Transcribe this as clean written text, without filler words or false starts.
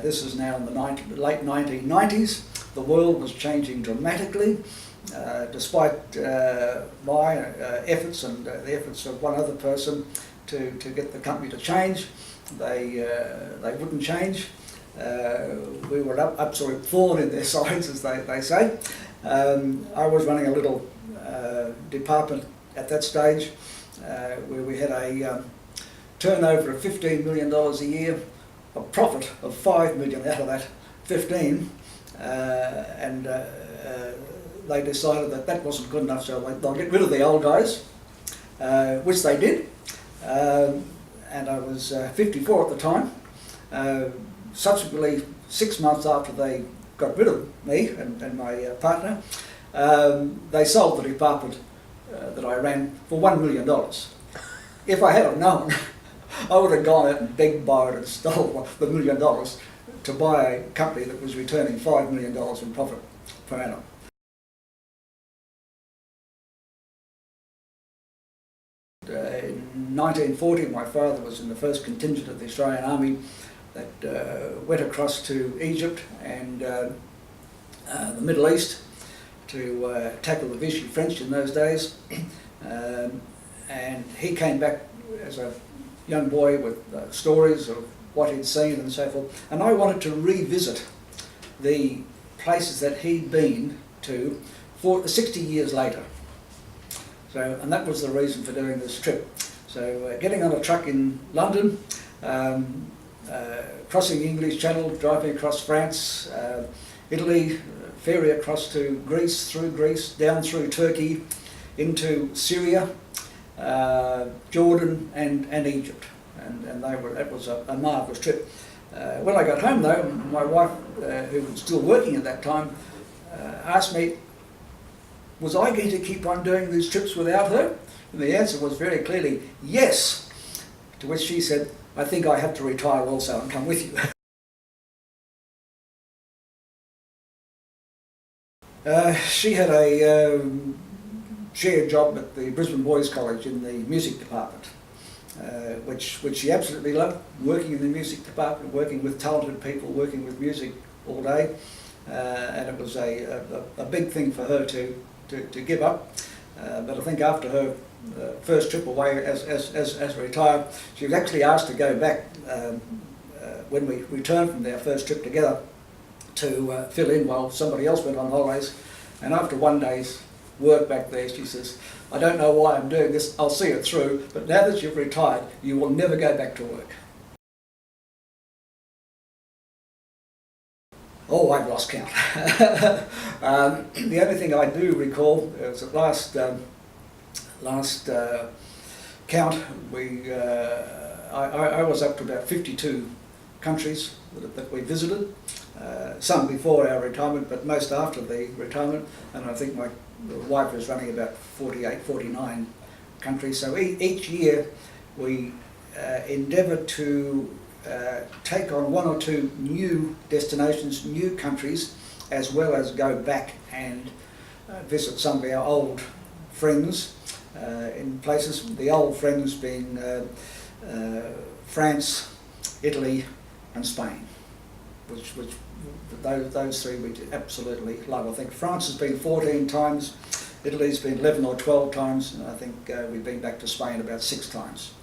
This is now in the late 1990s. The world was changing dramatically. Despite my efforts and the efforts of one other person to get the company to change, they wouldn't change. We were an absolute thorn in their sides, as they say. I was running a little department at that stage where we had a turnover of $15 million a year, a profit of $5 million out of that 15, and they decided that that wasn't good enough, so they'll get rid of the old guys, which they did. And I was 54 at the time. Subsequently, 6 months after they got rid of me and my partner, they sold the department that I ran for $1 million. If I had known, I would have gone out and begged, borrowed and stole the $1 million to buy a company that was returning $5 million in profit per annum. In 1940, my father was in the first contingent of the Australian Army that went across to Egypt and the Middle East to tackle the Vichy French in those days. And he came back as a young boy with stories of what he'd seen and so forth. And I wanted to revisit the places that he'd been to 60 years later. So, and that was the reason for doing this trip. So getting on a truck in London, crossing the English Channel, driving across France, Italy, ferry across to Greece, through Greece, down through Turkey, into Syria, Jordan and Egypt. And that was a marvellous trip. When I got home though, my wife, who was still working at that time, asked me, was I going to keep on doing these trips without her? And the answer was very clearly, yes. To which she said, I think I have to retire also and come with you. She had a shared job at the Brisbane Boys College in the music department, which she absolutely loved, working in the music department, working with talented people, working with music all day. And it was a big thing for her to give up. But I think after her first trip away as retired, she was actually asked to go back when we returned from their first trip together to fill in while somebody else went on holidays. And after one day's work back there, she says, I don't know why I'm doing this, I'll see it through, but now that you've retired, you will never go back to work. Oh, I've lost count. The only thing I do recall is at last count, I was up to about 52 countries that we visited, some before our retirement, but most after the retirement, and I think my wife was running about 48, 49 countries. So each year we endeavoured to take on one or two new destinations, new countries, as well as go back and visit some of our old friends in places, the old friends being France, Italy and Spain, which those three we absolutely love. I think France has been 14 times, Italy's been 11 or 12 times, and I think we've been back to Spain about 6 times.